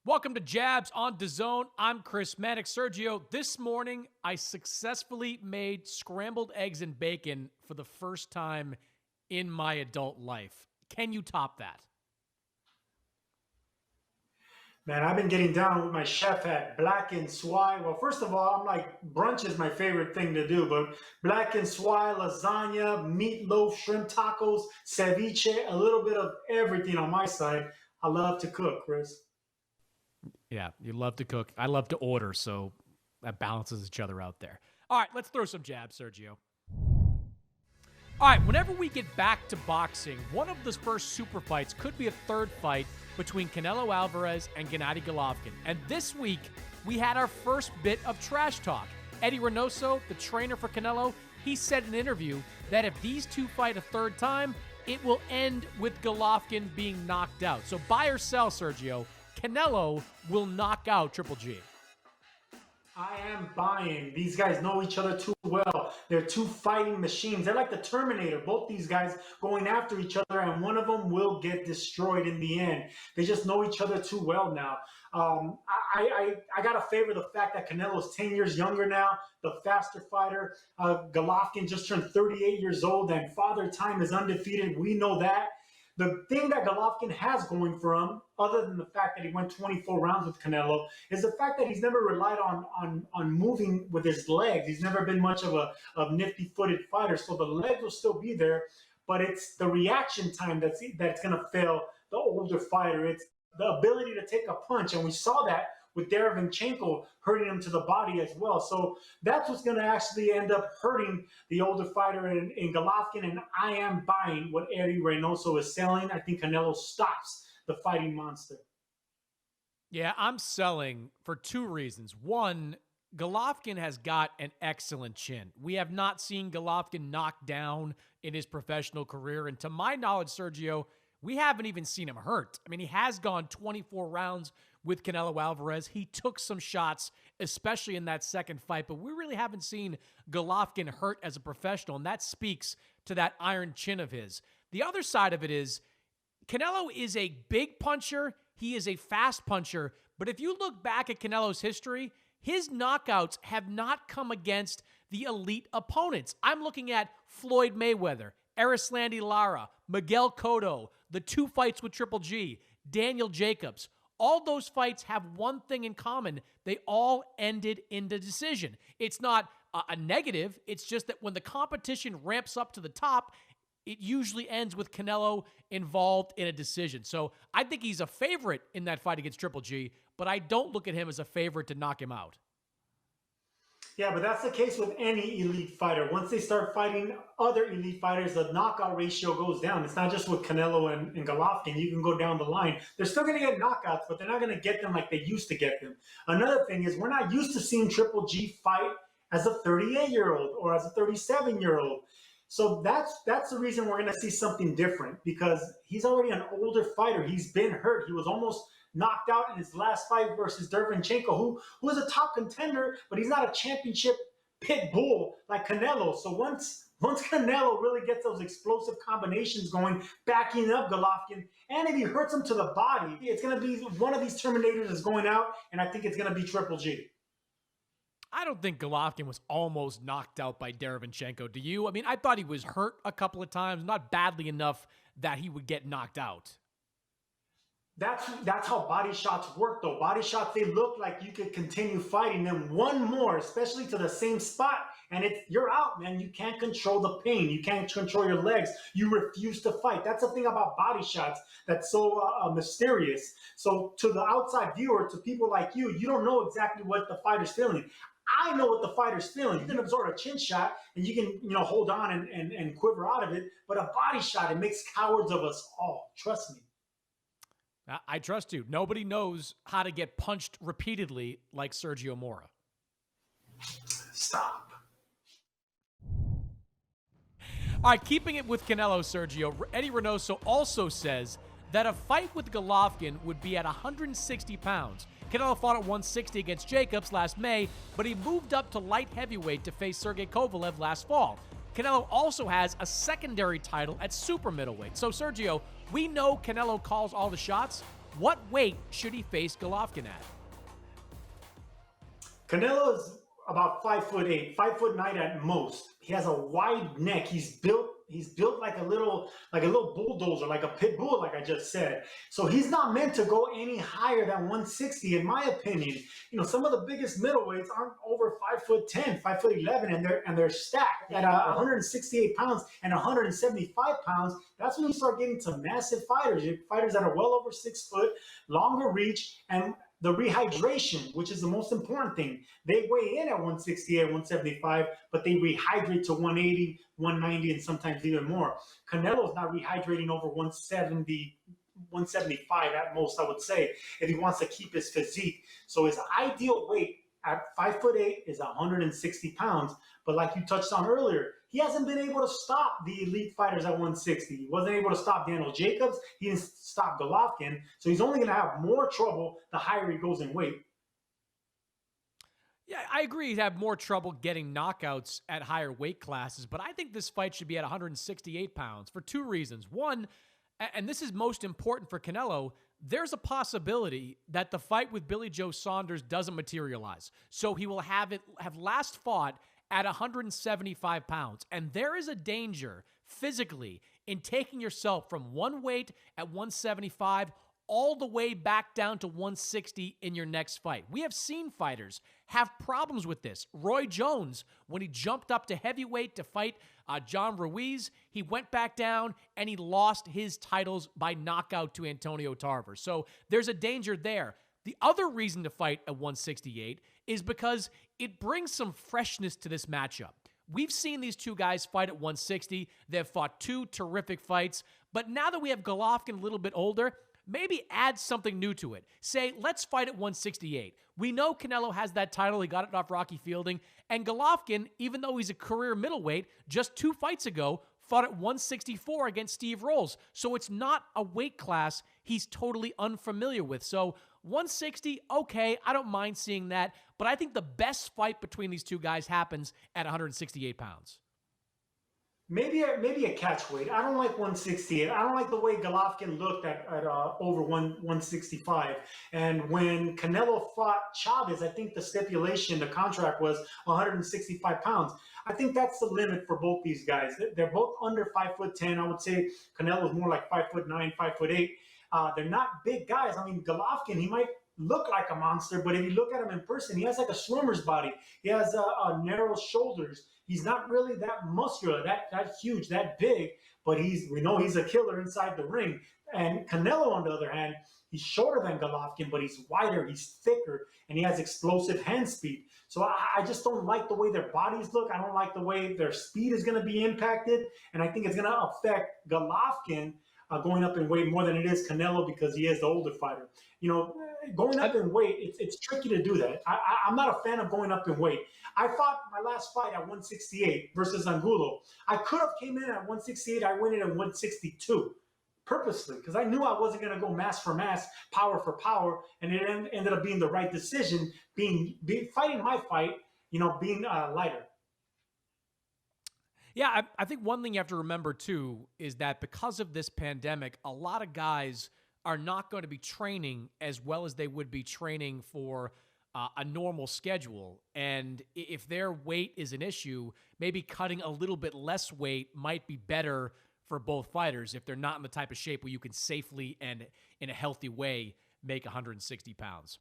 Welcome to Jabs on DAZN. I'm Chris Mannix. Sergio, this morning I successfully made scrambled eggs and bacon for the first time in my adult life. Can you top that? Man, I've been getting down with my chef hat, black and swai. Well, first of all, I'm like, brunch is my favorite thing to do, but black and swai, lasagna, meatloaf, shrimp tacos, ceviche, a little bit of everything on my side. I love to cook, Chris. Yeah, you love to cook. I love to order, so that balances each other out there. All right, let's throw some jabs, Sergio. All right, whenever we get back to boxing, one of the first super fights could be a third fight between Canelo Alvarez and Gennady Golovkin. And this week, we had our first bit of trash talk. Eddie Reynoso, the trainer for Canelo, he said in an interview that if these two fight a third time, it will end with Golovkin being knocked out. So buy or sell, Sergio, Canelo will knock out Triple G. I am buying. These guys know each other too well. They're two fighting machines. They're like the Terminator. Both these guys going after each other, and one of them will get destroyed in the end. They just know each other too well now. I got to favor the fact that Canelo's 10 years younger now, the faster fighter. Golovkin just turned 38 years old, and Father Time is undefeated. We know that. The thing that Golovkin has going for him, other than the fact that he went 24 rounds with Canelo, is the fact that he's never relied on moving with his legs. He's never been much of a nifty-footed fighter, so the legs will still be there, but it's the reaction time that's going to fail the older fighter. It's the ability to take a punch, and we saw that with Derevyanchenko hurting him to the body as well. So that's what's going to actually end up hurting the older fighter in Golovkin, and I am buying what Eddie Reynoso is selling. I think Canelo stops the fighting monster. Yeah, I'm selling for two reasons. One, Golovkin has got an excellent chin. We have not seen Golovkin knocked down in his professional career, and to my knowledge, Sergio, we haven't even seen him hurt. I mean, he has gone 24 rounds with Canelo Alvarez. He took some shots, especially in that second fight, but we really haven't seen Golovkin hurt as a professional, and that speaks to that iron chin of his. The other side of it is Canelo is a big puncher. He is a fast puncher, but if you look back at Canelo's history, his knockouts have not come against the elite opponents. I'm looking at Floyd Mayweather, Erislandy Lara, Miguel Cotto, the two fights with Triple G, Daniel Jacobs. All those fights have one thing in common. They all ended in the decision. It's not a negative. It's just that when the competition ramps up to the top, it usually ends with Canelo involved in a decision. So I think he's a favorite in that fight against Triple G, but I don't look at him as a favorite to knock him out. Yeah, but that's the case with any elite fighter. Once they start fighting other elite fighters, the knockout ratio goes down. It's not just with Canelo and Golovkin. You can go down the line. They're still going to get knockouts, but they're not going to get them like they used to get them. Another thing is we're not used to seeing Triple G fight as a 38-year-old or as a 37-year-old. So that's the reason we're going to see something different, because he's already an older fighter. He's been hurt. He was almost knocked out in his last fight versus Derevyanchenko, who is a top contender, but he's not a championship pit bull like Canelo. So once Canelo really gets those explosive combinations going, backing up Golovkin, and if he hurts him to the body, it's going to be one of these Terminators is going out, and I think it's going to be Triple G. I don't think Golovkin was almost knocked out by Derevyanchenko. Do you? I mean, I thought he was hurt a couple of times, not badly enough that he would get knocked out. That's how body shots work, though. Body shots, they look like you could continue fighting them. One more, especially to the same spot, and you're out, man. You can't control the pain. You can't control your legs. You refuse to fight. That's the thing about body shots that's so mysterious. So to the outside viewer, to people like you, you don't know exactly what the fighter's feeling. I know what the fighter's feeling. You can absorb a chin shot and you can, hold on and quiver out of it. But a body shot, it makes cowards of us all. Trust me. I trust you. Nobody knows how to get punched repeatedly like Sergio Mora. Stop. All right, keeping it with Canelo, Sergio, Eddie Reynoso also says that a fight with Golovkin would be at 160 pounds. Canelo fought at 160 against Jacobs last May, but he moved up to light heavyweight to face Sergey Kovalev last fall. Canelo also has a secondary title at super middleweight. So, Sergio, we know Canelo calls all the shots. What weight should he face Golovkin at? Canelo is about 5'8", 5'9" at most. He has a wide neck. He's built like a little bulldozer, like a pit bull, like I just said. So he's not meant to go any higher than 160, in my opinion. Some of the biggest middleweights aren't over 5'10", 5'11", and they're stacked at 168 pounds and 175 pounds. That's when you start getting to massive fighters, fighters that are well over 6 foot, longer reach, and the rehydration, which is the most important thing. They weigh in at 168, 175, but they rehydrate to 180, 190, and sometimes even more. Canelo's not rehydrating over 170, 175 at most, I would say, if he wants to keep his physique. So his ideal weight at 5'8" is 160 pounds. But like you touched on earlier, he hasn't been able to stop the elite fighters at 160. He wasn't able to stop Daniel Jacobs. He didn't stop Golovkin. So he's only going to have more trouble the higher he goes in weight. Yeah, I agree he'd have more trouble getting knockouts at higher weight classes, but I think this fight should be at 168 pounds for two reasons. One, and this is most important for Canelo, there's a possibility that the fight with Billy Joe Saunders doesn't materialize. So he will have last fought at 175 pounds. And there is a danger physically in taking yourself from one weight at 175 all the way back down to 160 in your next fight. We have seen fighters have problems with this. Roy Jones, when he jumped up to heavyweight to fight John Ruiz, he went back down and he lost his titles by knockout to Antonio Tarver. So there's a danger there. The other reason to fight at 168 is because it brings some freshness to this matchup. We've seen these two guys fight at 160. They've fought two terrific fights. But now that we have Golovkin a little bit older, maybe add something new to it. Say, let's fight at 168. We know Canelo has that title. He got it off Rocky Fielding. And Golovkin, even though he's a career middleweight, just 2 fights ago, fought at 164 against Steve Rolls. So it's not a weight class he's totally unfamiliar with. So 160, okay, I don't mind seeing that. But I think the best fight between these two guys happens at 168 pounds. Maybe a catch weight. I don't like 168. I don't like the way Golovkin looked at over 165. And when Canelo fought Chavez, I think the stipulation, the contract was 165 pounds. I think that's the limit for both these guys. They're both under 5'10". I would say Canelo's more like 5'9", 5'8". They're not big guys. I mean, Golovkin, he might look like a monster, but if you look at him in person, he has like a swimmer's body. He has narrow shoulders. He's not really that muscular, that huge, that big, but we know he's a killer inside the ring. And Canelo, on the other hand, he's shorter than Golovkin, but he's wider, he's thicker, and he has explosive hand speed. So I just don't like the way their bodies look. I don't like the way their speed is going to be impacted, and I think it's going to affect Golovkin going up in weight more than it is Canelo because he is the older fighter. Going up in weight, it's tricky to do that. I'm not a fan of going up in weight. I fought my last fight at 168 versus Angulo. I could have came in at 168. I went in at 162 purposely because I knew I wasn't going to go mass for mass, power for power, and it ended up being the right decision, fighting my fight, being lighter. Yeah, I think one thing you have to remember, too, is that because of this pandemic, a lot of guys are not going to be training as well as they would be training for a normal schedule. And if their weight is an issue, maybe cutting a little bit less weight might be better for both fighters if they're not in the type of shape where you can safely and in a healthy way make 160 pounds.